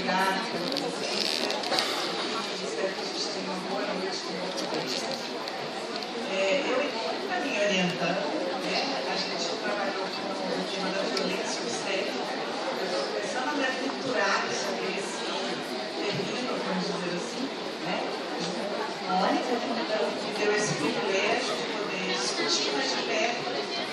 obrigada pela presença e espero que a gente tenha uma boa noite com o convite. Eu e a minha orientando, a gente trabalhou com o tema da violência obstétrica. Eu estou começando a me aventurar sobre esse terreno, vamos dizer assim, Mônica me deu esse privilégio de poder discutir mais de perto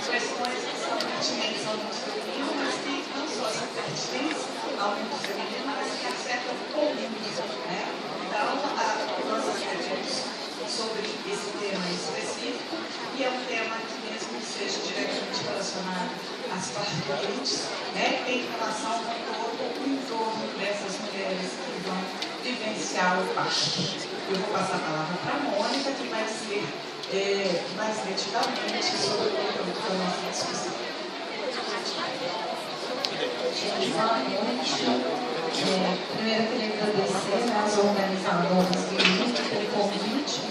questões que são pertinentes ao mundo feminino, mas que não só são pertinentes ao mundo feminino, mas que afetam o mundo. Então, nós escrevemos sobre esse tema específico, e é um tema que, mesmo que seja diretamente relacionado às parturientes, tem relação com todo o entorno dessas mulheres que vão vivenciar o parto. Eu vou passar a palavra para a Mônica, que vai dizer mais detidamente sobre o conteúdo da nossa discussão. Boa noite. Primeiro eu queria agradecer às organizadoras do evento pelo convite,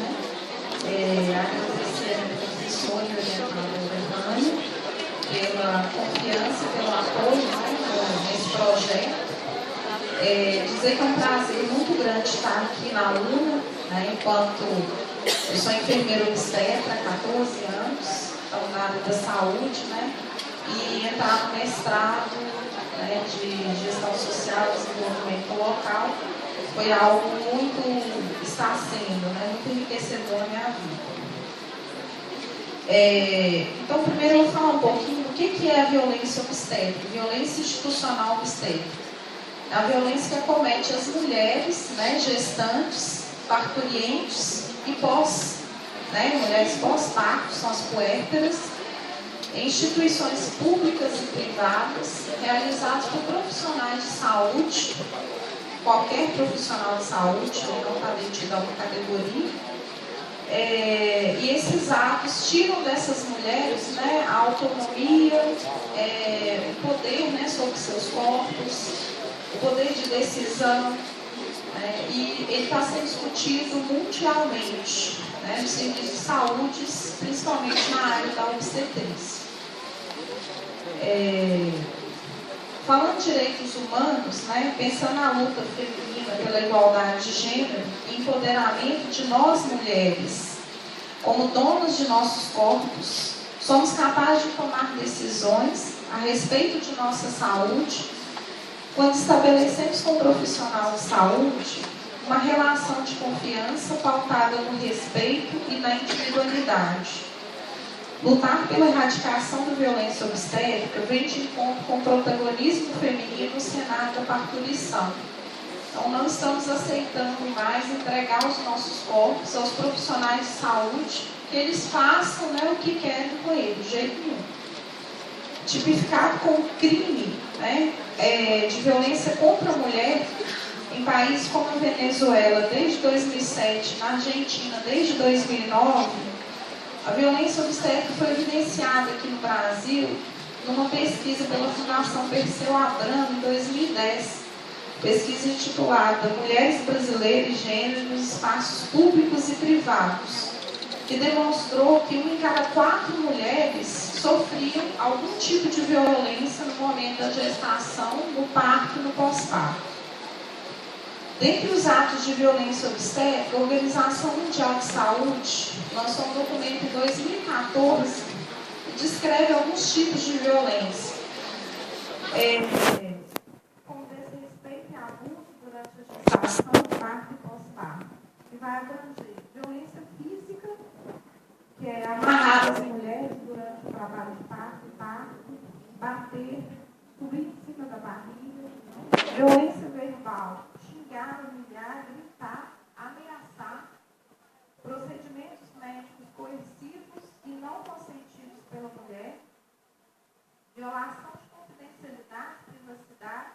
agradecer a professora e orientadora Vânia pela confiança, pelo apoio nesse projeto. Dizer que é um prazer muito grande estar aqui na UNA, enquanto eu sou enfermeira obstetra há 14 anos, então na área da saúde, e entrar no mestrado de gestão social e desenvolvimento local foi algo está sendo muito enriquecedor na minha vida. Então, primeiro eu vou falar um pouquinho do que é a violência obstétrica, violência institucional obstétrica. A violência que acomete as mulheres, gestantes, parturientes e mulheres pós-parto, são as puérperas, em instituições públicas e privadas, realizadas por profissionais de saúde, qualquer profissional de saúde, não está detido a uma categoria, e esses atos tiram dessas mulheres a autonomia, o poder sobre seus corpos, o poder de decisão, e ele está sendo discutido mundialmente, nos serviços de saúde, principalmente na área da obstetrícia. Falando de direitos humanos, pensando na luta feminina pela igualdade de gênero e empoderamento de nós mulheres, como donas de nossos corpos, somos capazes de tomar decisões a respeito de nossa saúde quando estabelecemos com o profissional de saúde uma relação de confiança pautada no respeito e na individualidade. Lutar pela erradicação da violência obstétrica vem de encontro com o protagonismo feminino no cenário da parturição. Então, não estamos aceitando mais entregar os nossos corpos aos profissionais de saúde, que eles façam o que querem com ele, de jeito nenhum. Tipificado como crime de violência contra a mulher em países como a Venezuela desde 2007, na Argentina desde 2009, a violência obstétrica foi evidenciada aqui no Brasil numa pesquisa pela Fundação Perseu Abramo em 2010, pesquisa intitulada Mulheres Brasileiras e Gênero nos Espaços Públicos e Privados, que demonstrou que 1 em cada 4 mulheres sofriam algum tipo de violência no momento da gestação, no parto e no pós-parto. Dentre os atos de violência obstétrica, a Organização Mundial de Saúde lançou um documento em 2014 que descreve alguns tipos de violência. Como desrespeito e abuso durante a gestação, parto e pós-parto, que vai abranger violência física, que é amarrar as mulheres durante o trabalho de parto, bater, subir em cima da barriga, violência verbal, xingar, humilhar, gritar, ameaçar, procedimentos médicos coercivos e não consentidos pela mulher, violação de confidencialidade e privacidade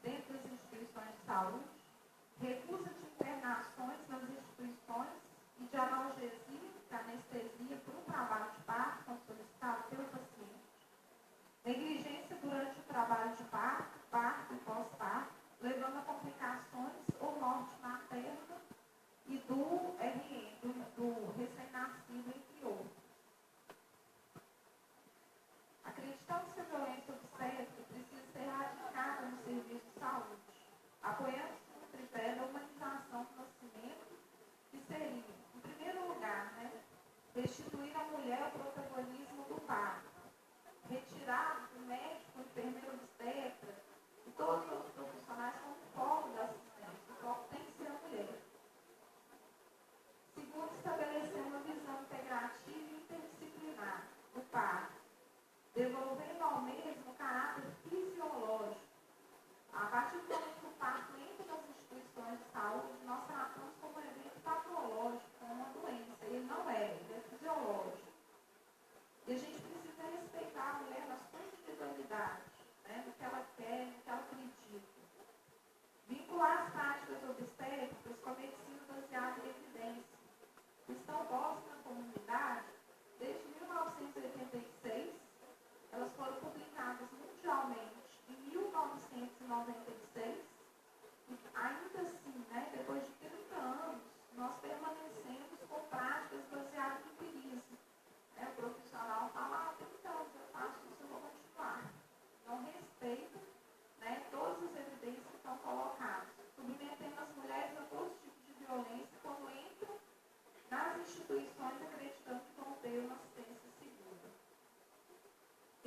dentro das instituições de saúde, recusa de internações nas instituições e de analgesia, anestesia por um trabalho de parto, quando solicitado pelo paciente, negligência durante o trabalho de parto e pós-parto, levando a complicações ou morte materna e do RN, do recém-nascido, entre outros. Acreditamos que a violência obstétrica precisa ser erradicada no serviço de saúde, apoiando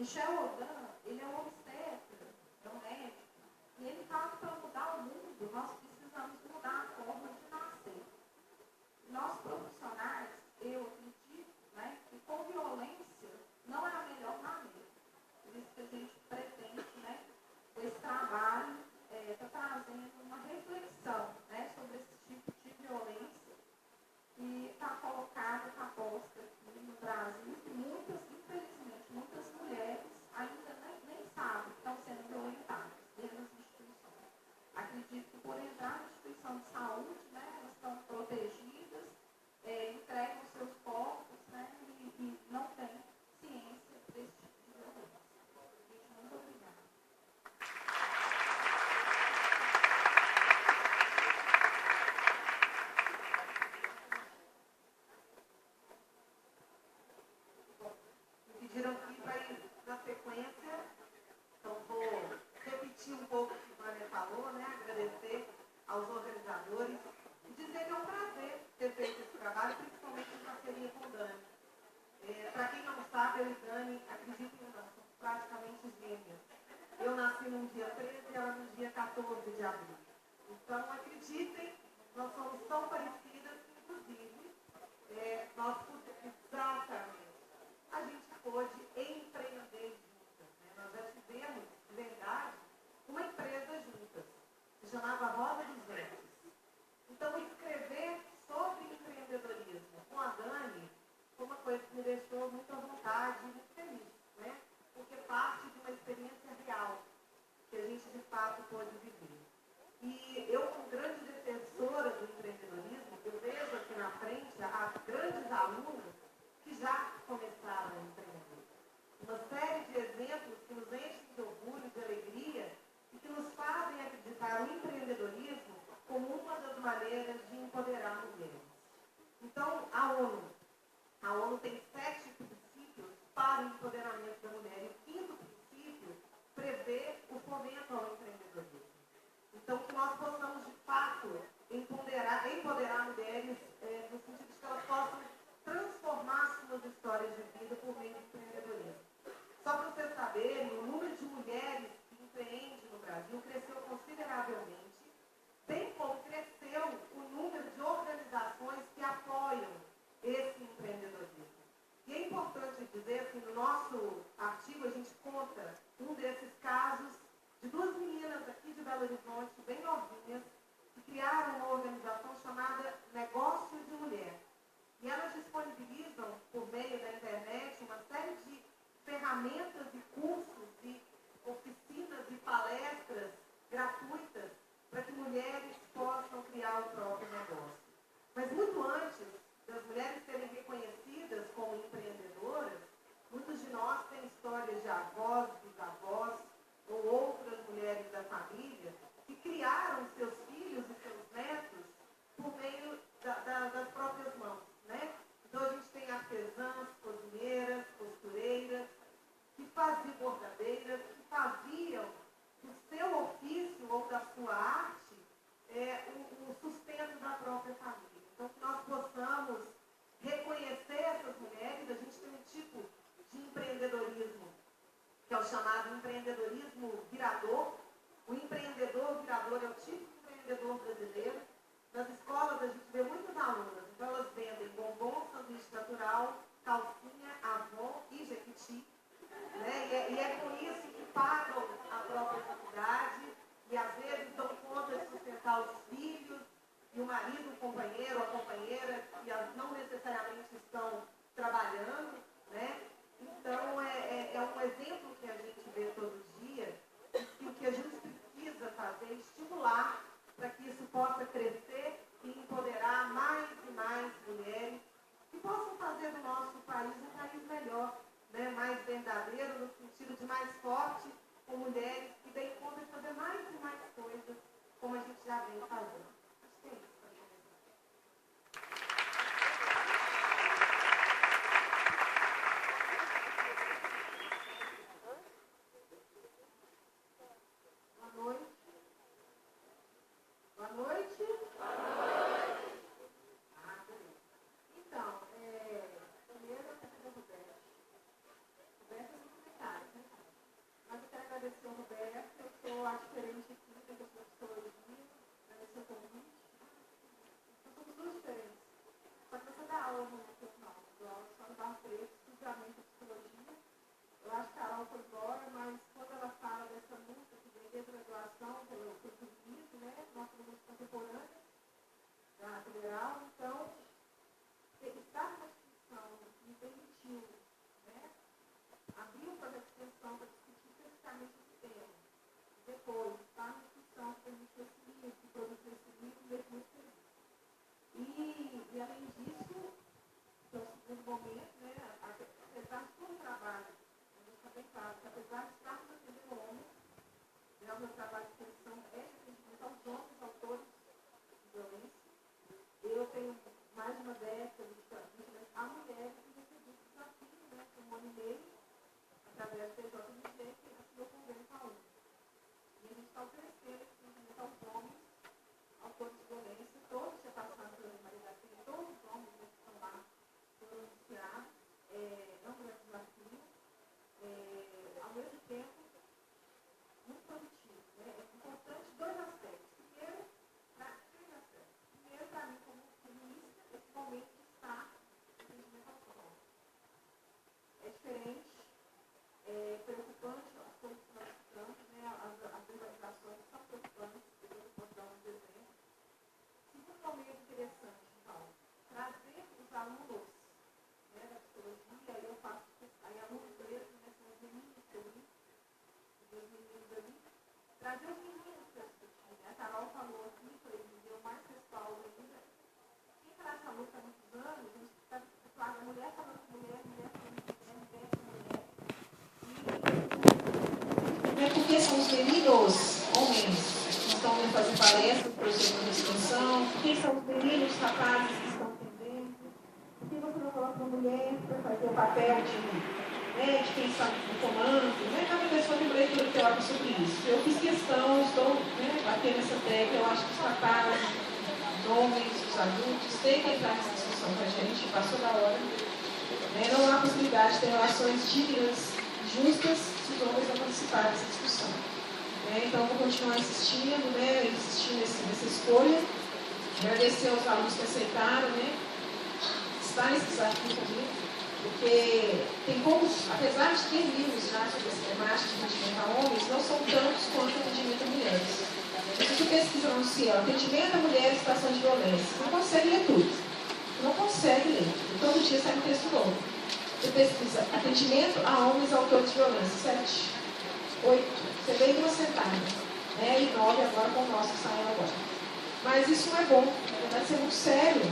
Michel Odan, ele é um obstetra, é um médico, e ele fala que para mudar o mundo, nós precisamos mudar a forma de nascer. Nós profissionais, eu acredito, né, que com violência não é a melhor maneira. Por isso que a gente pretende, né, esse trabalho está trazendo uma reflexão, né, sobre esse tipo de violência que está colocada, está posta aqui no Brasil, e muitas, infelizmente, muitas mulheres ainda nem sabem que estão sendo violentadas dentro das instituições. Acredito que por entrar na instituição de saúde, né, elas estão protegidas, entregam seus corpos, né, e não têm ciência desse tipo de violência. Gente, muito obrigada. Pediram aqui para ir na sequência, então vou repetir um pouco o que a Vânia falou, né? Agradecer aos organizadores e dizer que é um prazer ter feito esse trabalho, principalmente em parceria com o Dani. Para quem não sabe, eu e Dani, acreditem ou não, somos praticamente gêmeas. Eu nasci no dia 13 e ela no dia 14 de abril. Então, acreditem, nós somos tão parecidas que, inclusive, nós exatamente. A gente pôde empreender juntas. Né? Nós já tivemos, de verdade, uma empresa juntas, que se chamava Roda dos Ventos. Então, escrever sobre empreendedorismo com a Dani foi uma coisa que me deixou muito à vontade e muito feliz, né? Porque parte de uma experiência real que a gente, de fato, pôde viver. E eu, como grande defensora do empreendedorismo, eu vejo aqui na frente as grandes alunas que já começaram a empreender. Uma série de exemplos que nos enchem de orgulho, de alegria e que nos fazem acreditar no empreendedorismo como uma das maneiras de empoderar mulheres. Então, a ONU tem 7 princípios para o empoderamento da mulher. E o 5º princípio prevê o fomento ao empreendedorismo. Então, que nós possamos, de fato, empoderar mulheres no sentido de que elas possam transformar suas histórias de vida por meio do empreendedorismo. Só para vocês saberem, o número de mulheres que empreendem no Brasil cresceu consideravelmente, bem como cresceu o número de organizações que apoiam esse empreendedorismo. E é importante dizer que no nosso artigo a gente conta um desses casos de 2 meninas aqui de Belo Horizonte, bem novinhas, que criaram uma organização chamada Negócio de Mulher. E elas disponibilizam, por meio da internet, uma série de ferramentas e cursos e oficinas e palestras gratuitas para que mulheres possam criar o próprio negócio. Mas muito antes das mulheres serem reconhecidas como empreendedoras, muitos de nós têm histórias de avós, bisavós ou outras mulheres da família que criaram seus filhos e seus netos por meio das próprias mãos. Né? Então a gente tem artesãs, cozinheiras, costureiras, que faziam bordadeiras, que faziam do seu ofício ou da sua arte o sustento da própria família. Então que nós possamos reconhecer essas mulheres. A gente tem um tipo de empreendedorismo que é o chamado empreendedorismo virador. O empreendedor virador é o tipo de empreendedor brasileiro. Nas escolas a gente vê muitas alunas, então elas vendem bombom, sanduíche natural, calcinha, Avon e Jequiti, né? E é com isso que pagam a própria faculdade e às vezes dão conta de sustentar os filhos e o marido, o companheiro, a companheira, que não necessariamente estão trabalhando, né? Então é um exemplo que a gente vê todo dia e o que a gente precisa fazer é estimular para que isso possa crescer e empoderar mais e mais mulheres que possam fazer do nosso país um país melhor, né? Mais verdadeiro, no sentido de mais forte, com mulheres que deem conta de fazer mais e mais coisas, como a gente já vem fazendo. Acho que é isso. lugar de estarmos atendendo homens, né? O meu trabalho de extensão é de atendimento aos homens autores de violência. Eu tenho mais de uma década de trabalho a mulheres que recebi esse desafio, né? Por um ano e meio, através do TJMG, que assinou o convênio com a ONU. E a gente está oferecendo esse atendimento aos homens autores de violência, todos já passaram pela Maria da Penha, todos os homens que estão lá foram iniciados, é um grande desafio, ao mesmo tempo, muito positivo. Né? É importante dois aspectos. Primeiro, para mim, como feminista, esse momento de estar no atendimento aos homens. É diferente, é preocupante as coisas que nós estamos, né? As organizações são preocupantes, eu posso dar um exemplo. Segundo momento interessante, então, trazer os alunos, né, da psicologia, aí eu faço, aí alunos mesmo, né, são os meninos que eu li, os meninos ali, trazer os meninos para discutir, né? A Carol falou aqui, me deu mais pessoal ainda. Quem está nessa luta há muitos anos, a gente está falando, a mulher falando com mulher, mulher falando com mulher, mulher com mulher. É porque são os meninos, homens, que estão indo fazer palestras para o centro de extensão, porque são os meninos, rapazes que estão atendendo, porque você não coloca uma mulher para fazer o papel de quem está no comando, né? Cada pessoa tem uma leitura teórica sobre isso. Eu fiz questão, estou batendo essa tecla, eu acho que os rapazes, os homens, os adultos, têm que entrar nessa discussão com a gente, passou da hora. Não há possibilidade de ter relações dignas, justas, se os homens não participarem dessa discussão. Então, eu vou continuar insistindo nessa escolha. Agradecer aos alunos que aceitaram, estar nesse desafio comigo, porque tem poucos, apesar de ter livros já sobre essa temática de atendimento a homens, não são tantos quanto atendimento a mulheres. Se você pesquisa no CIEL, atendimento a mulheres em situação de violência, você não consegue ler tudo. Você não consegue ler. E todo dia sai um texto novo. Você pesquisa atendimento a homens autores de violência, 7, 8, você vê em uma sentada, e 9 agora com o nosso que saiu agora. Mas isso não é bom, na verdade isso é muito sério,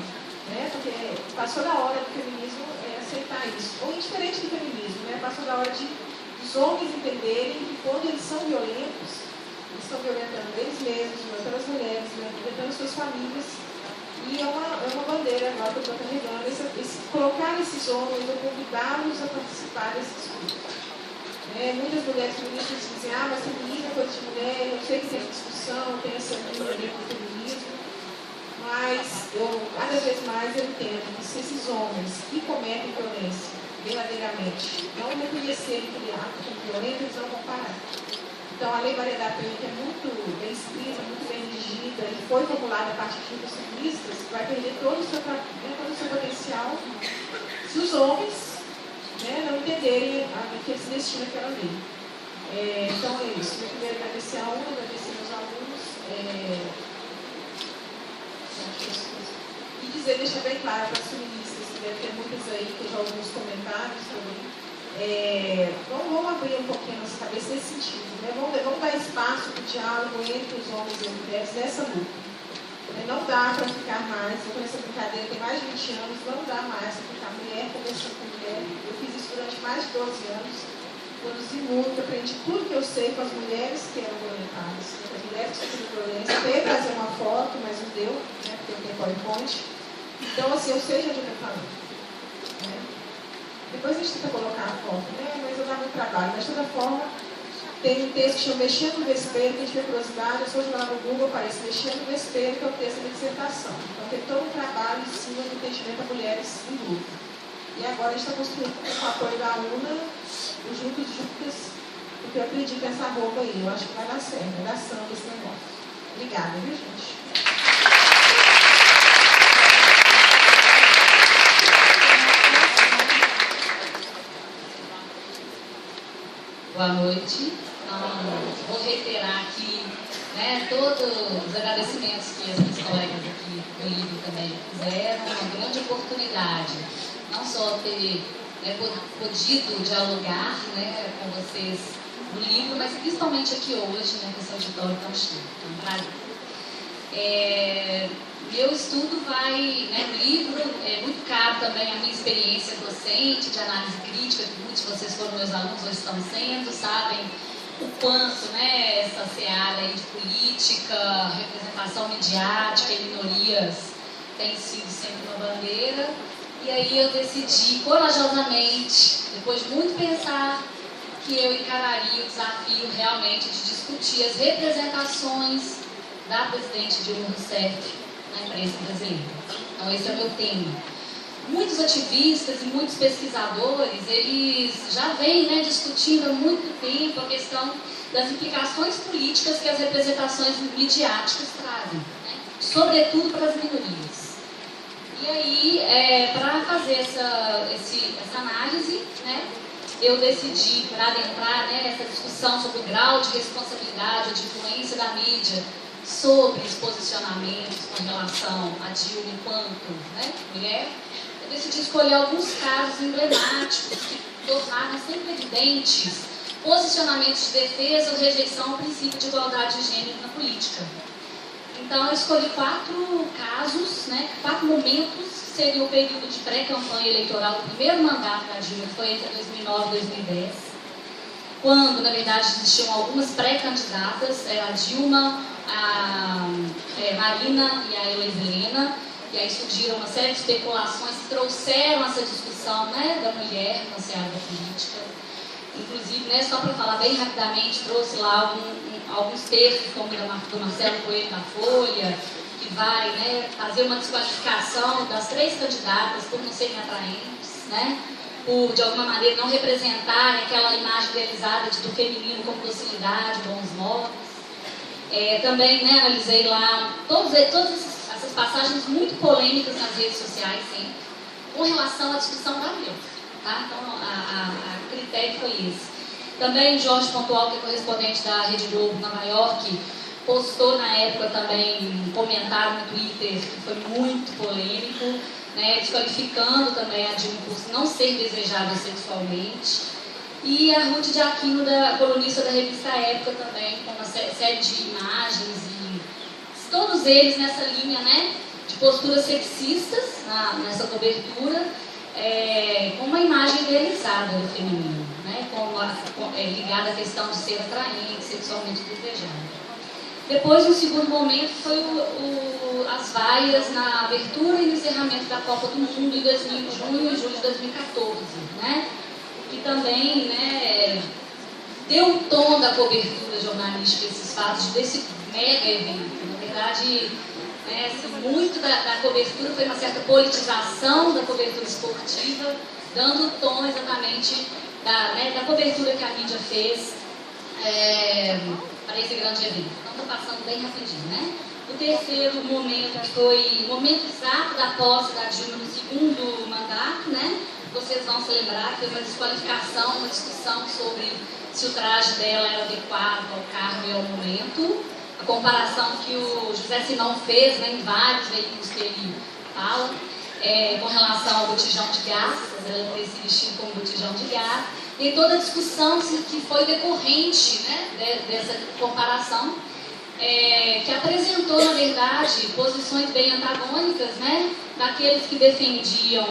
porque passou da hora do feminismo aceitar isso. Ou indiferente do feminismo, passou da hora dos homens entenderem que quando eles são violentos, eles estão violentando eles mesmos, violentando as mulheres, violentando suas famílias. E é uma bandeira agora que eu estou carregando, colocar esses homens ou convidá-los a participar desses grupos. Muitas mulheres feministas dizem, mas feminismo é coisa de mulher, eu sei que tem discussão, tem essa linha ali do feminismo, mas cada vez mais eu entendo que se esses homens que cometem violência verdadeiramente não reconhecerem aquele ato como violento, eles não vão parar. Então, a Lei Maria da Penha, que é muito bem escrita, muito bem dirigida e foi formulada a partir de feministas, vai perder todo o seu potencial se os homens não entenderem que eles se destinam àquela lei. Então, é isso. Eu primeiro agradecer a UNA, agradecer aos alunos. E deixar bem claro para as feministas, que deve ter muitas aí, que eu já ouvi uns comentários também. Vamos abrir um pouquinho a nossa cabeça nesse sentido. Vamos dar espaço para o diálogo entre os homens e as mulheres nessa luta. Não dá para ficar mais, eu conheço essa brincadeira tem mais de 20 anos, não dá mais para ficar mulher conversando com mulher. Eu fiz isso durante mais de 12 anos, produzi muito, aprendi tudo que eu sei com as mulheres que eram violentadas, com as mulheres que sofreram violência. Tentei trazer uma foto, mas não deu, porque eu tenho PowerPoint. Então, assim, eu sei de onde eu estou falando. Depois a gente tenta colocar a foto, mas eu dava muito trabalho. Mas, de toda forma, tem um texto que chama Mexendo no Vespeiro, que a gente tem curiosidade, eu sou de lá no Google, aparece Mexendo no Vespeiro, que é o texto da dissertação. Então, tem todo um trabalho em cima do entendimento a mulheres em grupo. E agora a gente está construindo com o apoio da UNA, o Juntas, porque eu acredito nessa roupa aí, eu acho que vai dar certo, vai dar sangue esse negócio. Obrigada, viu, gente? Boa noite. Vou reiterar aqui todos os agradecimentos que as minhas colegas aqui do livro também fizeram. Uma grande oportunidade, não só ter podido dialogar com vocês no livro, mas principalmente aqui hoje, nesse auditório tão chique. É um prazer. meu estudo vai, né, no livro, é muito caro também a minha experiência docente, de análise crítica, que muitos de vocês foram meus alunos ou estão sendo, sabem o quanto, né, essa seara aí de política, representação midiática e minorias tem sido sempre uma bandeira. E aí eu decidi corajosamente, depois de muito pensar, que eu encararia o desafio realmente de discutir as representações da presidente Dilma Rousseff na imprensa brasileira. Então esse é o meu tema. Muitos ativistas e muitos pesquisadores, eles já vêm, né, discutindo há muito tempo a questão das implicações políticas que as representações midiáticas trazem, né, sobretudo para as minorias. E aí, para fazer essa análise, né, eu decidi, para adentrar, né, nessa discussão sobre o grau de responsabilidade ou de influência da mídia sobre os posicionamentos com relação a Dilma enquanto, né, mulher, eu decidi escolher alguns casos emblemáticos que tornaram sempre evidentes posicionamentos de defesa ou rejeição ao princípio de igualdade de gênero na política. Então, eu escolhi 4 casos, né, 4 momentos, que seria o período de pré-campanha eleitoral do primeiro mandato da Dilma, que foi entre 2009 e 2010, quando, na verdade, existiam algumas pré-candidatas, a Dilma, a Marina e a Heloísa Helena, e aí surgiram uma série de especulações que trouxeram essa discussão, né, da mulher na seara da política. Inclusive, né, só para falar bem rapidamente, trouxe lá alguns textos, como do Marcelo Coelho da Folha, que vai, né, fazer uma desqualificação das 3 candidatas por não serem atraentes, né, por, de alguma maneira, não representarem aquela imagem idealizada do feminino como docilidade, bons modos. Também, né, analisei lá todas essas passagens muito polêmicas nas redes sociais, sempre, com relação à discussão da Dilma, tá? Então, a critério foi esse. Também Jorge Pontual, que é correspondente da Rede Globo Nova York, postou na época também um comentário no Twitter que foi muito polêmico, né, desqualificando também a Dilma por não ser desejável sexualmente. E a Ruth de Aquino, colunista da revista Época, também, com uma série de imagens, e todos eles nessa linha, né, de posturas sexistas nessa cobertura, com uma imagem idealizada do feminino, né, ligada à questão de ser atraente, sexualmente desejado. Depois, no segundo momento, foi as vaias na abertura e no encerramento da Copa do Mundo em junho e julho de 2014, né? Que também, né, deu um tom da cobertura jornalística desses fatos, desse mega evento. Na verdade, né, muito da cobertura foi uma certa politização da cobertura esportiva, dando o tom exatamente da cobertura que a mídia fez para esse grande evento. Então, estou passando bem rapidinho, né? O terceiro momento foi o momento exato da posse da Dilma no segundo mandato, né? Vocês vão se lembrar que foi uma desqualificação, uma discussão sobre se o traje dela era adequado ao cargo e ao momento. A comparação que o José Simão fez, né, em vários veículos que ele fala, com relação ao botijão de gás, ela ter se vestido como botijão de gás. E toda a discussão que foi decorrente, né, dessa comparação, que apresentou, na verdade, posições bem antagônicas, né, daqueles que defendiam,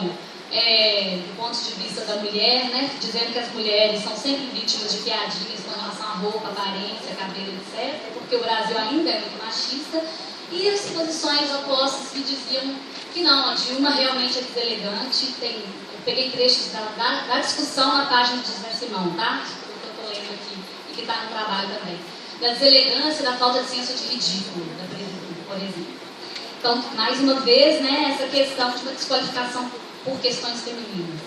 do ponto de vista da mulher, né, dizendo que as mulheres são sempre vítimas de piadinhas com relação à roupa, aparência, cabelo, etc., porque o Brasil ainda é muito machista, e as posições opostas que diziam que não, a Dilma realmente é deselegante. Eu peguei trechos da discussão na página de José Simão, tá? Que eu estou lendo aqui e que está no trabalho também. Da deselegância, da falta de senso de ridículo da presidenta, por exemplo. Então, mais uma vez, né, essa questão de uma desqualificação por questões femininas.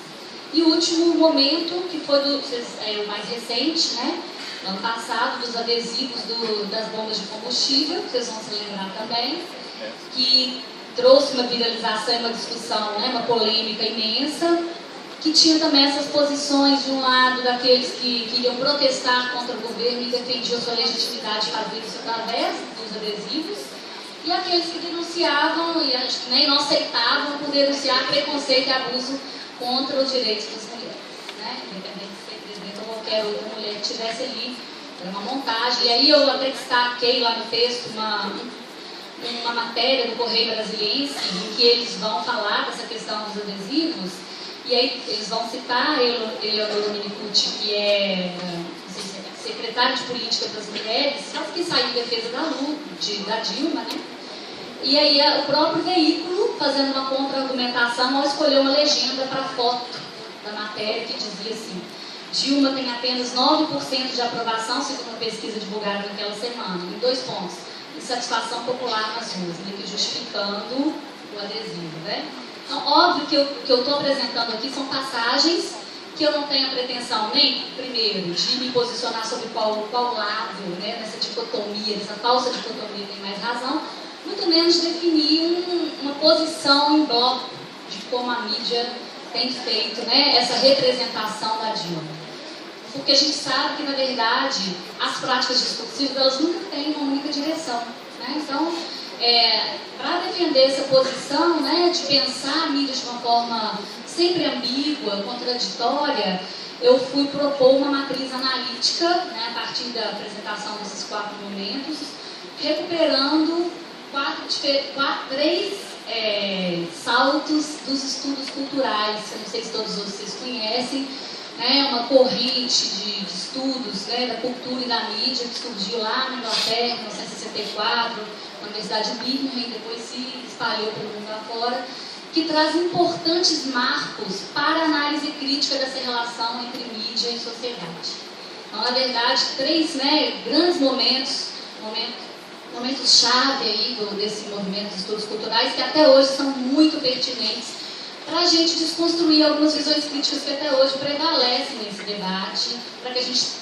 E o último momento, que foi o mais recente, né, no ano passado, dos adesivos das bombas de combustível, que vocês vão se lembrar também, que trouxe uma viralização e uma discussão, né, uma polêmica imensa, que tinha também essas posições, de um lado, daqueles que queriam protestar contra o governo e defendiam sua legitimidade de fazer isso através dos adesivos, e aqueles que denunciavam e nem não aceitavam por denunciar preconceito e abuso contra os direitos das mulheres, né? Independente de ser presidente ou qualquer outra mulher que estivesse ali, era uma montagem. E aí eu até destaquei lá no texto uma matéria do Correio Brasiliense em que eles vão falar dessa questão dos adesivos, e aí eles vão citar Eleonora Minicucci, que é secretária de Política das Mulheres, só que saiu em defesa da Dilma, né? E aí o próprio veículo fazendo uma contra-argumentação ao escolher uma legenda para a foto da matéria que dizia assim: Dilma tem apenas 9% de aprovação, segundo uma pesquisa divulgada naquela semana. Em 2 pontos: insatisfação popular nas ruas, meio que justificando o adesivo, né? Então, óbvio que eu estou apresentando aqui são passagens que eu não tenho a pretensão nem, primeiro, de me posicionar sobre qual lado, né, nessa dicotomia, nessa falsa dicotomia tem mais razão, muito menos definir uma posição em bloco de como a mídia tem feito, né, essa representação da Dilma. Porque a gente sabe que, na verdade, as práticas discursivas, elas nunca têm uma única direção, né? Então, para defender essa posição, né, de pensar a mídia de uma forma sempre ambígua, contraditória, eu fui propor uma matriz analítica, né, a partir da apresentação desses 4 momentos, recuperando 3 saltos dos estudos culturais. Eu não sei se todos vocês conhecem, né, uma corrente de estudos, né, da cultura e da mídia que surgiu lá na Inglaterra, em 1964, na Universidade de Birmingham, e depois se espalhou pelo mundo afora, que traz importantes marcos para a análise crítica dessa relação entre mídia e sociedade. Então, na verdade, 3, né, grandes momentos-chave aí desse movimento de estudos culturais, que até hoje são muito pertinentes para a gente desconstruir algumas visões críticas que até hoje prevalecem nesse debate, para que a gente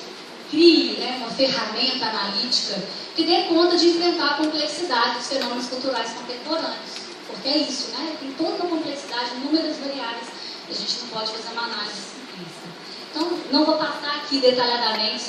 crie, né, uma ferramenta analítica que dê conta de enfrentar a complexidade dos fenômenos culturais contemporâneos. Porque é isso, né? Tem toda uma complexidade, inúmeras variáveis, e a gente não pode fazer uma análise simplista. Então, não vou passar aqui detalhadamente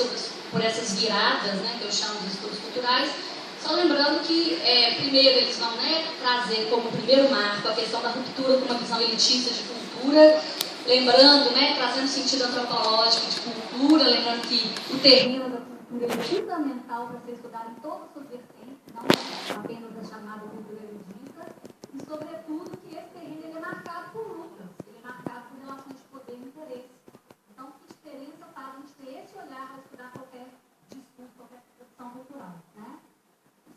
por essas viradas, né, que eu chamo de estudos culturais, só lembrando que, primeiro, eles vão, né, trazer como primeiro marco a questão da ruptura com uma visão elitista de cultura, lembrando, né, trazendo sentido antropológico de cultura, lembrando que o terreno da cultura é fundamental para ser estudado em todas as suas vertentes, não apenas a chamada cultura erudita, e, sobretudo, que esse terreno ele é marcado por lutas, ele é marcado por relações de poder e interesse. Então, que diferença faz a gente ter esse olhar para estudar qualquer discurso, qualquer produção cultural, né?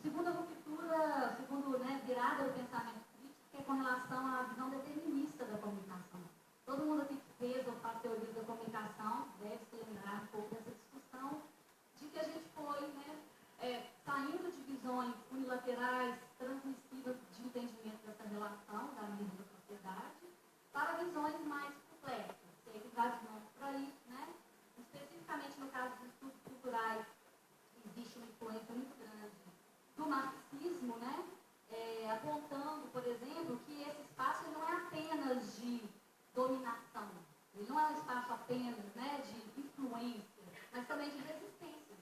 Segunda ruptura, né, virada do pensamento crítico, é com relação à visão determinista da comunicação. Todo mundo aqui que fez ou faz teoria da comunicação deve se lembrar um pouco dessa discussão de que a gente foi, né, saindo de visões unilaterais, transmissivas de entendimento dessa relação da mídia e da sociedade, para visões mais complexas. Tem vários nomes para isso, né? Especificamente no caso dos estudos culturais, existe uma influência muito grande do marxismo, né, apontando, por exemplo, que esse espaço não é apenas de dominação, ele não é um espaço apenas, né, de influência, mas também de resistência,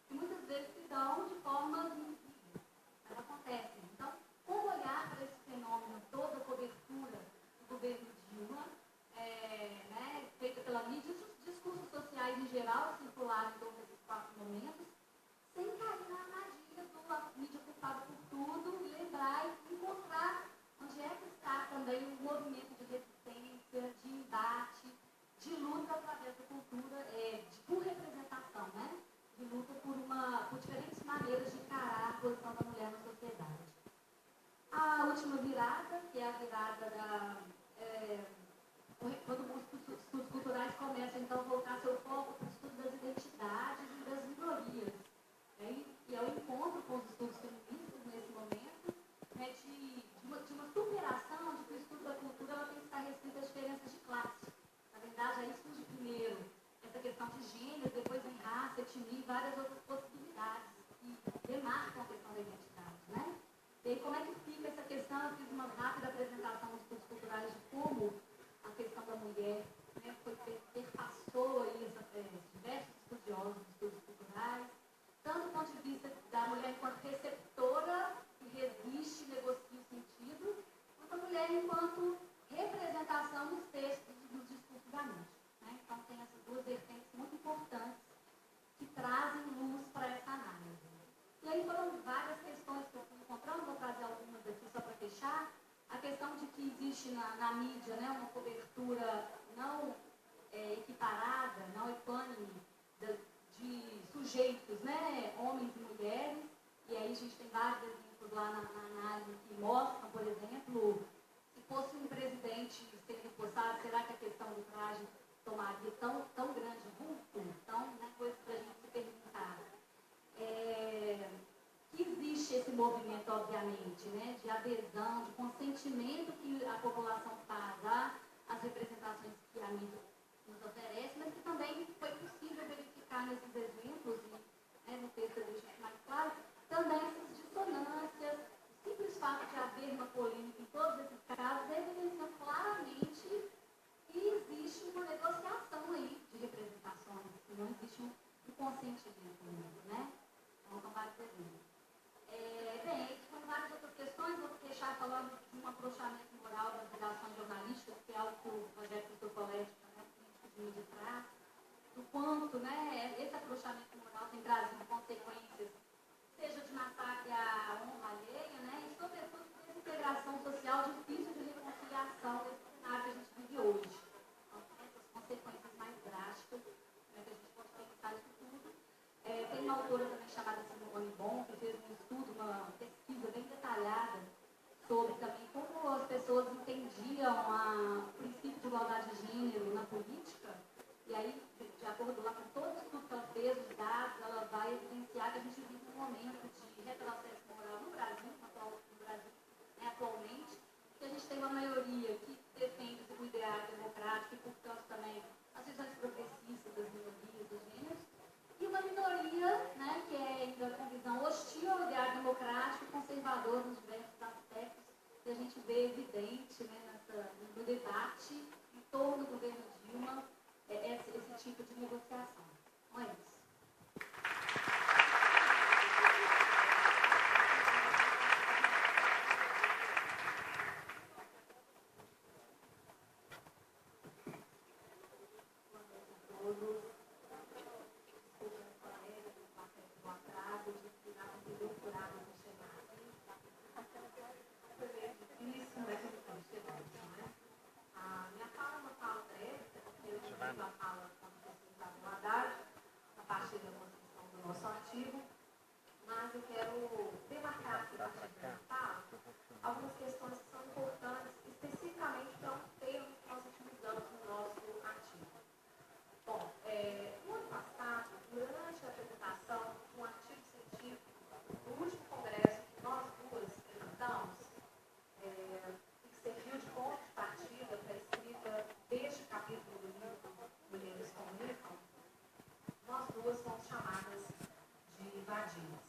que muitas vezes se dão de forma invisível, mas acontecem. Então, como olhar para esse fenômeno, toda a cobertura do governo Dilma, né, feita pela mídia, os discursos sociais em geral circularam em todos esses 4 momentos, sem cair na armadilha do mídia culpada por tudo, e lembrar e encontrar onde é que está também o movimento de resistência, de embate, de luta através da cultura, por representação, né? De luta por diferentes maneiras de encarar a posição da mulher na sociedade. A última virada, que é a virada quando os estudos culturais começam então a voltar seu foco para o estudo das identidades e das minorias. E ao encontro com os estudos feministas nesse momento, né, de uma superação de que o estudo da cultura ela tem que estar restrita às diferenças de classe. Na verdade, aí surge primeiro essa questão de gênero, depois vem raça, etnia e várias outras possibilidades que demarcam a questão da identidade, né? E aí, como é que fica essa questão? Eu fiz uma rápida apresentação dos estudos culturais de como a questão da mulher, né, perpassou aí diversos estudiosos de estudos culturais, tanto do ponto de vista da mulher enquanto receptora existe na mídia, né, uma cobertura não equiparada, não equânime de sujeitos, né, homens e mulheres, e aí a gente tem vários exemplos lá na análise que mostram, por exemplo, se fosse um presidente sendo empossado, será que a questão do traje tomaria tão grande vulto? Então, né, coisa para a gente se perguntar. Que existe esse movimento, obviamente, né, de adesão, de consentimento que a população faz às representações que a mídia nos oferece, mas que também foi possível verificar nesses exemplos, e no texto deixa isso mais claro, também essas dissonâncias, o simples fato de haver uma polêmica em todos esses casos evidencia claramente que existe uma negociação aí de representações, que não existe um consentimento mesmo, né? Então, são vários exemplos. Bem, com várias outras questões, vou deixar falando de um afrouxamento moral das redações jornalísticas, que é algo que o projeto do colégio também de trás, do quanto, né, esse afrouxamento moral tem trazido consequências, seja de massacre à honra alheia, né, e sobretudo de desintegração social difícil de reconciliação nesse cenário que a gente vive hoje. Então, essas consequências mais drásticas, né, que a gente pode pensar isso tudo. Tem uma autora também chamada Simone Bon, que fez um estudo, uma pesquisa bem detalhada sobre também como as pessoas entendiam o princípio de igualdade de gênero na política. E aí, de acordo lá com todo o estudo que ela fez, os dados, ela vai evidenciar que a gente vive um momento de retrocesso moral no Brasil, atualmente, que a gente tem uma maioria que defende o ideário democrático e, portanto, também as visões progressistas das minorias, dos gêneros, e uma minoria, né, que é ainda com visão hostil ao ideário democrático e conservador nos diversos aspectos que a gente vê evidente, né, no debate em torno do governo Dilma, esse tipo de negociação. Não é isso. Mas eu quero demarcar aqui para a fala algumas questões que são importantes, especificamente para um termo que nós utilizamos no nosso artigo. Bom, no ano passado, durante a apresentação de um artigo científico do último congresso que nós duas apresentamos, que serviu de ponto de partida para a escrita deste capítulo do livro Mulheres Comunicam, nós duas fomos chamadas de vadias.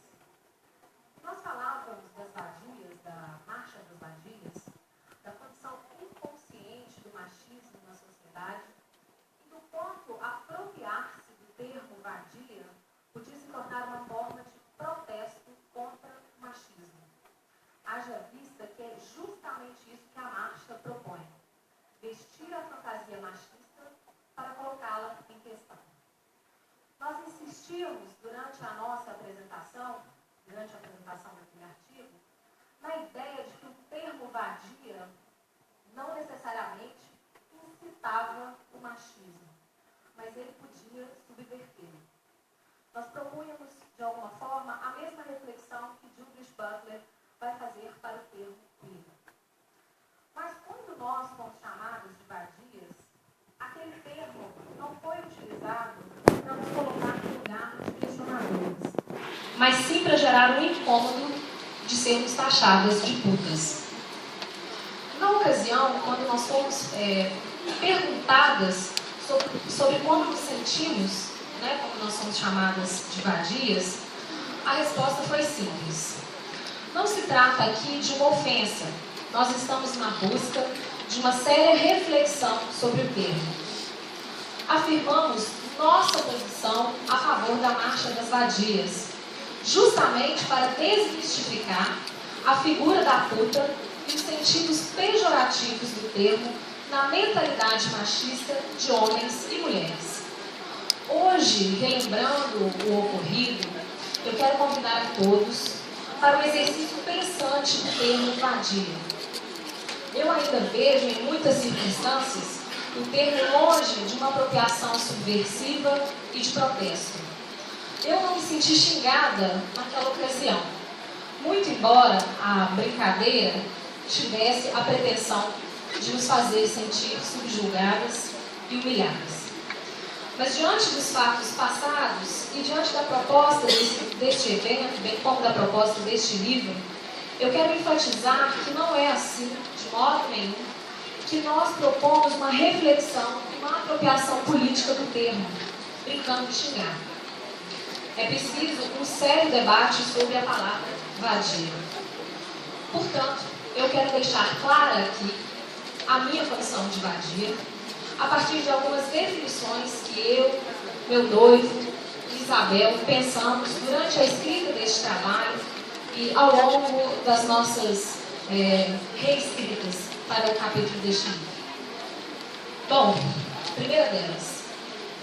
Nós falávamos das vadias, da marcha das vadias, da condição inconsciente do machismo na sociedade e do quanto apropriar-se do termo vadia podia se tornar uma forma de protesto contra o machismo. Haja vista que é justamente isso que a marcha propõe: vestir a fantasia machista para colocá-la em questão. Nós insistimos durante a nossa apresentação, durante a apresentação daquele artigo, na ideia de que o termo vadia não necessariamente incitava o machismo, mas ele podia subvertê-lo. Nós propunhamos, de alguma forma, a mesma reflexão que Judith Butler vai fazer para o termo queer. Mas quando nós fomos chamados de vadias, aquele termo não foi utilizado para nos colocar no lugar de questionadores, mas sim para gerar um incômodo de sermos taxadas de putas. Na ocasião, quando nós fomos perguntadas sobre como nos sentimos, né, como nós somos chamadas de vadias, a resposta foi simples. Não se trata aqui de uma ofensa. Nós estamos na busca de uma séria reflexão sobre o termo. Afirmamos nossa posição a favor da marcha das vadias, justamente para desmistificar a figura da puta e os sentidos pejorativos do termo na mentalidade machista de homens e mulheres. Hoje, relembrando o ocorrido, eu quero convidar a todos para um exercício pensante do termo vadia. eu ainda vejo em muitas circunstâncias o termo longe de uma apropriação subversiva e de protesto. Eu não me senti xingada naquela ocasião, muito embora a brincadeira tivesse a pretensão de nos fazer sentir subjugadas e humilhadas. Mas diante dos fatos passados e diante da proposta deste evento, bem como da proposta deste livro, eu quero enfatizar que não é assim, de modo nenhum, que nós propomos uma reflexão e uma apropriação política do termo, brincando de xingar. É preciso um sério debate sobre a palavra vadia. Portanto, eu quero deixar clara aqui a minha condição de vadia, a partir de algumas definições que eu, meu noivo, Isabel, pensamos durante a escrita deste trabalho e ao longo das nossas reescritas para o capítulo deste livro. Bom, primeira delas,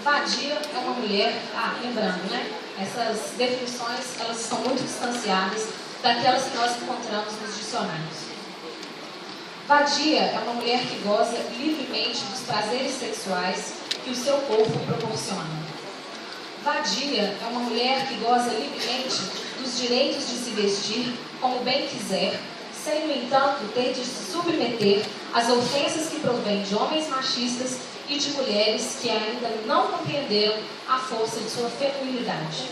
vadia é uma mulher, lembrando, né? Essas definições, elas são muito distanciadas daquelas que nós encontramos nos dicionários. Vadia é uma mulher que goza livremente dos prazeres sexuais que o seu corpo proporciona. Vadia é uma mulher que goza livremente dos direitos de se vestir como bem quiser, sem, no entanto, ter de se submeter às ofensas que provêm de homens machistas e de mulheres que ainda não compreenderam a força de sua feminilidade.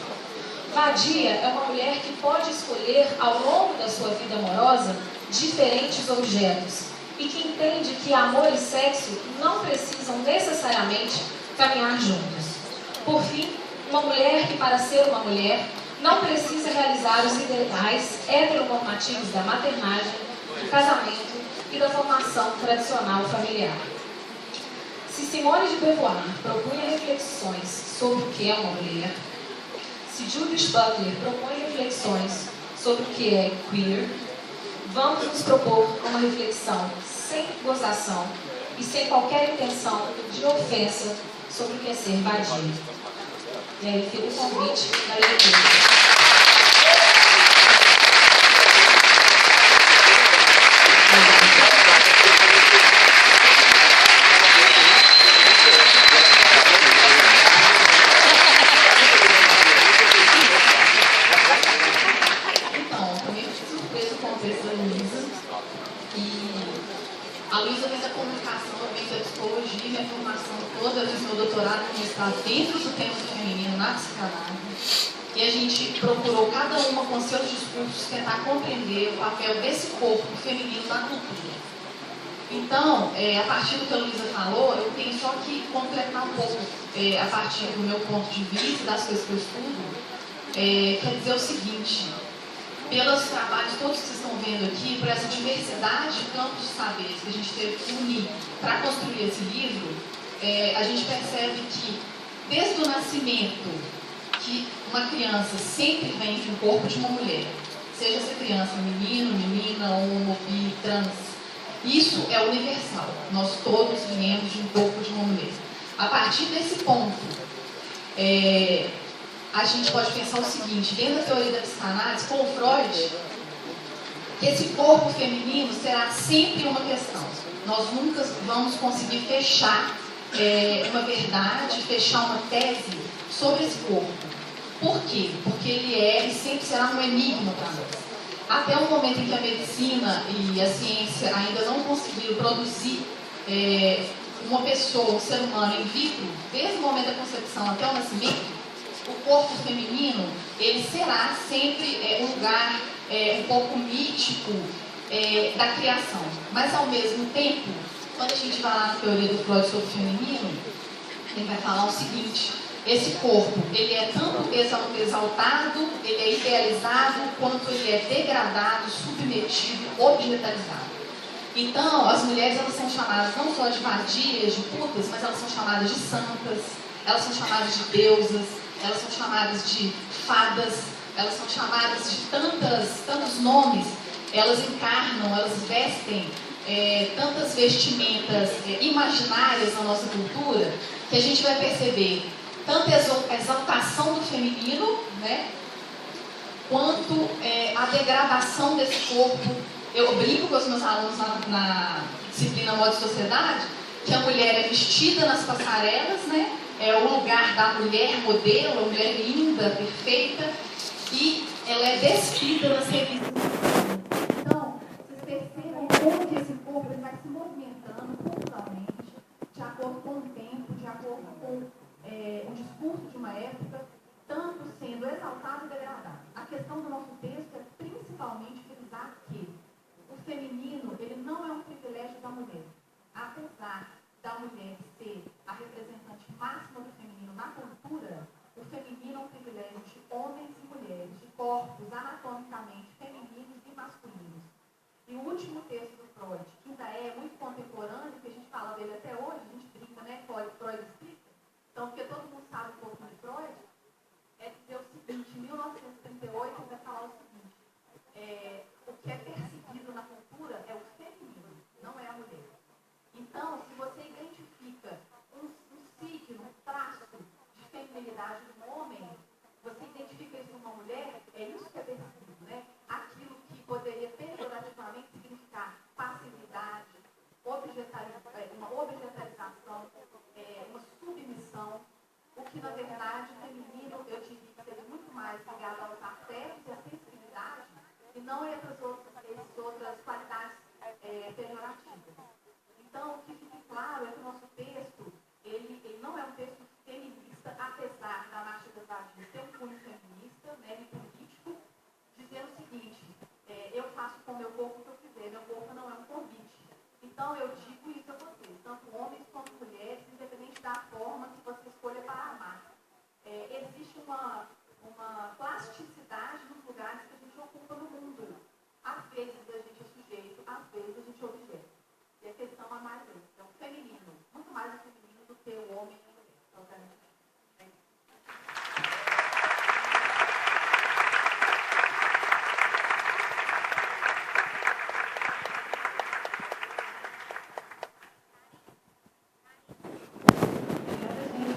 Vadia é uma mulher que pode escolher, ao longo da sua vida amorosa, diferentes objetos e que entende que amor e sexo não precisam necessariamente caminhar juntos. Por fim, uma mulher que, para ser uma mulher, não precisa realizar os ideais heteronormativos da maternagem, do casamento e da formação tradicional familiar. Se Simone de Beauvoir propunha reflexões sobre o que é uma mulher, se Judith Butler propõe reflexões sobre o que é queer, vamos nos propor uma reflexão sem gozação e sem qualquer intenção de ofensa sobre o que é ser vadia. E aí fica o convite da leitura. Dentro do tema feminino na psicanálise, e a gente procurou, cada uma com seus discursos, tentar compreender o papel desse corpo feminino na cultura. Então, a partir do que a Luísa falou, eu tenho só que completar um pouco, a partir do meu ponto de vista, das coisas que eu estudo, quer dizer o seguinte: pelos trabalhos todos que vocês estão vendo aqui, por essa diversidade de campos de saberes que a gente teve que unir para construir esse livro, a gente percebe que, desde o nascimento, que uma criança sempre vem de um corpo de uma mulher, seja essa criança menino, menina, homo, bi, trans, isso é universal. Nós todos viemos de um corpo de uma mulher. A partir desse ponto, a gente pode pensar o seguinte, dentro da teoria da psicanálise, com o Freud, que esse corpo feminino será sempre uma questão. Nós nunca vamos conseguir fechar uma verdade, fechar uma tese sobre esse corpo. Por quê? Porque ele é e sempre será um enigma para nós. Até o momento em que a medicina e a ciência ainda não conseguiram produzir uma pessoa, um ser humano in vitro, desde o momento da concepção até o nascimento, o corpo feminino, ele será sempre um lugar um pouco mítico da criação. Mas, ao mesmo tempo, quando a gente vai lá na teoria do Freud sobre o feminino, ele vai falar o seguinte: esse corpo, ele é tanto exaltado, ele é idealizado, quanto ele é degradado, submetido, objetalizado. Então, as mulheres, elas são chamadas não só de vadias, de putas, mas elas são chamadas de santas, elas são chamadas de deusas, elas são chamadas de fadas, elas são chamadas de tantos nomes. Elas encarnam, elas vestem tantas vestimentas imaginárias na nossa cultura, que a gente vai perceber tanto a exaltação do feminino, né, quanto a degradação desse corpo Eu brinco com os meus alunos na disciplina Moda e Sociedade, que a mulher é vestida nas passarelas, né? É o lugar da mulher modelo, a mulher linda, perfeita, e ela é despida nas revistas. Então, vocês percebam como que esse corpo ele vai se movimentando culturalmente, de acordo com o tempo, de acordo com o discurso de uma época, tanto sendo exaltado e degradado. A questão do nosso texto é principalmente frisar que o feminino ele não é um privilégio da mulher. Apesar da mulher ser a representante máxima do feminino na cultura, o feminino é um privilégio de homens e mulheres, de corpos anatomicamente femininos e masculinos. E o último texto do Freud, que ainda é muito contemporâneo, que a gente fala dele até hoje, a gente brinca, né? Freud explica. Então, porque todo mundo sabe um pouquinho de Freud, é dizer o seguinte, em 1938 ele vai falar o seguinte, o que é perseguido na cultura é o feminino, não é a mulher. Então, se você identifica um signo, um traço de feminilidade de um homem, você identifica isso numa mulher, é isso que é perseguido, né? Aquilo que poderia pejorativamente significar passividade, uma objetarização, uma submissão, o que na verdade feminino eu diria que seria muito mais ligado aos afetos e à sensibilidade e não a essas outras qualidades pejorativas. Então, o que fica claro é que o nosso texto, ele não é um texto feminista, apesar da Marcha das Vadias ter um cunho feminista, né, e político, dizendo o seguinte, eu faço com o meu corpo o que eu quiser, meu corpo não é um convite. Então, eu digo isso a vocês, tanto homens quanto mulheres, independente da forma que você escolha para amar. Existe uma plasticidade nos lugares que a gente ocupa no mundo. Às vezes a gente é sujeito, às vezes a gente é objeto. E a questão é mais isso. É o feminino, muito mais o feminino do que o homem e a mulher. Obviamente.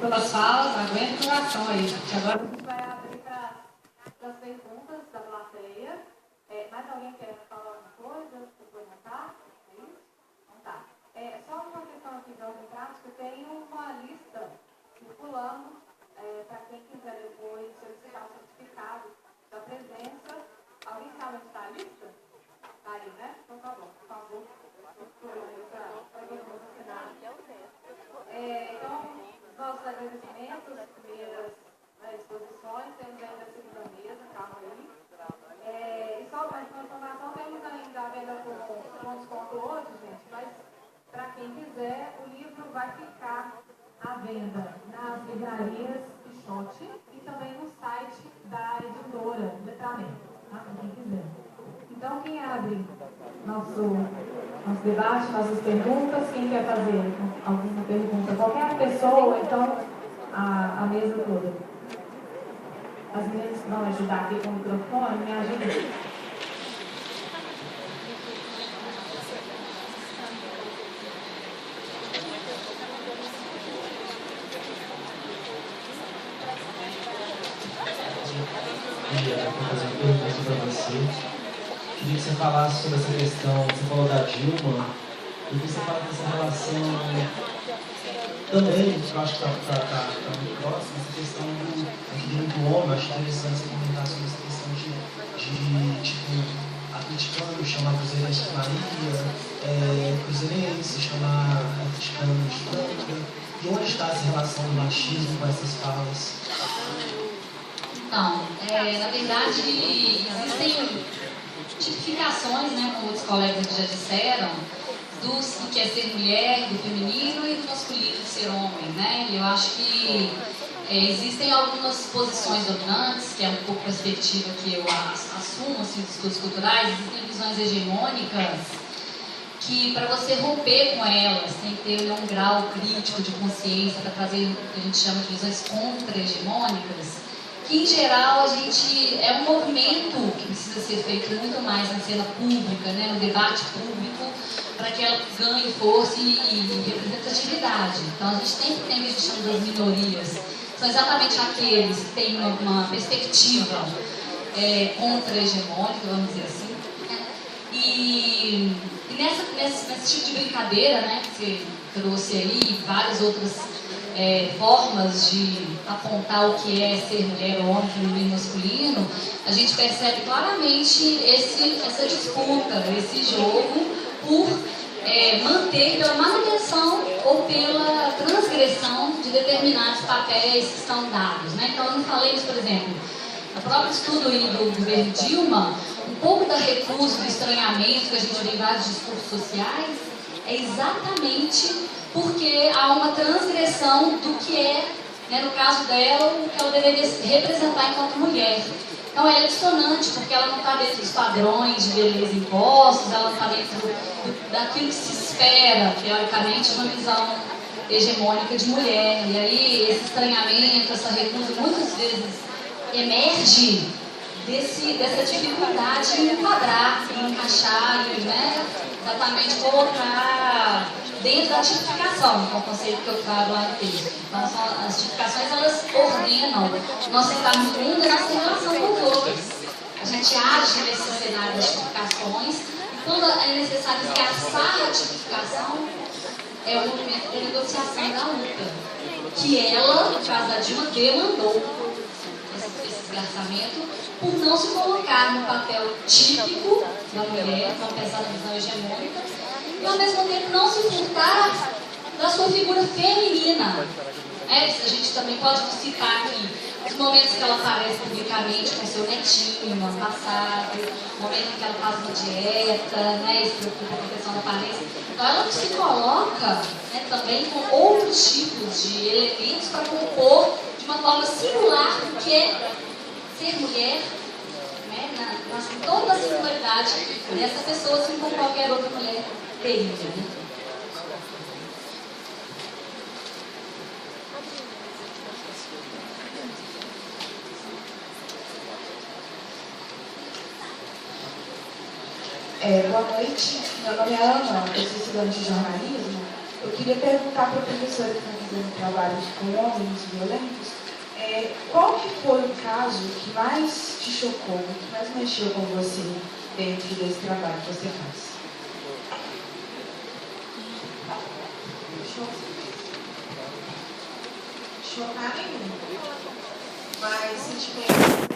Pelas falas, aguenta o coração aí. Agora A gente vai abrir para as perguntas da plateia. Mais alguém quer falar alguma coisa? Perguntar? É isso? Então tá. Só uma questão aqui de ordem prática. Tem uma lista circulando para quem quiser depois solicitar o certificado da presença. Alguém sabe onde está a lista? Está aí, né? Então tá bom, por favor. Para todo mundo assinar. Então, nossos agradecimentos, as primeiras exposições, temos ainda a segunda mesa, calma aí. E só para informação, temos ainda a venda com desconto hoje, gente, mas para quem quiser, o livro vai ficar à venda nas livrarias Quixote e também no site da editora Letramento, tá? Para quem quiser. Então, quem abre nosso debate, nossas perguntas, quem quer fazer alguma pergunta? Qualquer pessoa, então, a mesa toda. As meninas que vão ajudar aqui com o microfone, me ajudem. Vou fazer uma pergunta para você. Queria que você falasse sobre essa questão, você falou da Dilma, e você fala dessa relação também, que eu acho que está muito próximo, essa questão do homem. Eu acho interessante você comentar sobre essa questão de tipo, atleticano chamar cruzeirense de Maria, cruzeirense chamar atleticano de Franca, e onde está essa relação do machismo com essas falas? Então, na verdade, existem tipificações, né, como outros colegas já disseram, do que é ser mulher, do feminino e do masculino de ser homem, né? Eu acho que existem algumas posições dominantes, que é um pouco a perspectiva que eu assumo, assim, dos estudos culturais, existem visões hegemônicas que, para você romper com elas, tem que ter um grau crítico de consciência para trazer o que a gente chama de visões contra-hegemônicas, que em geral a gente é um movimento que precisa ser feito muito mais na cena pública, né, no debate público, para que ela ganhe força e representatividade. Então a gente sempre tem o que a gente chama das minorias, são exatamente aqueles que têm uma perspectiva contra-hegemônica, vamos dizer assim, né? E nesse tipo de brincadeira, né, que você trouxe aí, várias outras formas de apontar o que é ser mulher, homem, feminino, masculino, a gente percebe claramente essa disputa, esse jogo por manter pela manutenção ou pela transgressão de determinados papéis que estão dados, né? Então, eu não falei isso, por exemplo, no próprio estudo aí do governo Dilma, um pouco da recusa, do estranhamento que a gente vê em vários discursos sociais é exatamente porque há uma transgressão do que é, né, no caso dela, o que ela deveria representar enquanto mulher. Então ela é dissonante, porque ela não está dentro dos padrões de beleza impostos, ela não está dentro daquilo que se espera, teoricamente, uma visão hegemônica de mulher. E aí esse estranhamento, essa recusa, muitas vezes emerge dessa dificuldade em enquadrar, em encaixar, e, né, exatamente colocar dentro da tipificação, que é o conceito que eu trago lá no texto. Então, as tipificações, elas ordenam nós estarmos no mundo e nossa relação com os outros. A gente age nesse cenário das tipificações, e quando é necessário esgarçar a tipificação, é o movimento de negociação da luta, que ela, no caso da Dilma, demandou esse esgarçamento por não se colocar no papel típico da mulher, não pensar na visão hegemônica, e ao mesmo tempo não se furtar da sua figura feminina. A gente também pode citar aqui os momentos que ela aparece publicamente com seu netinho no ano passado, o momento em que ela faz uma dieta, né, e se preocupa com a questão da aparência. Então ela se coloca, né, também com outros tipos de elementos para compor de uma forma singular o que é ser mulher, né, na toda a singularidade dessa pessoa, assim como qualquer outra mulher teria. Né? Boa noite, meu nome é Ana, eu sou estudante de jornalismo. Eu queria perguntar para a professora que está fazendo trabalhos com homens violentos, qual que foi o caso que mais te chocou, que mais mexeu com você dentro desse trabalho que você faz? Chocar nenhum. Mas sentimento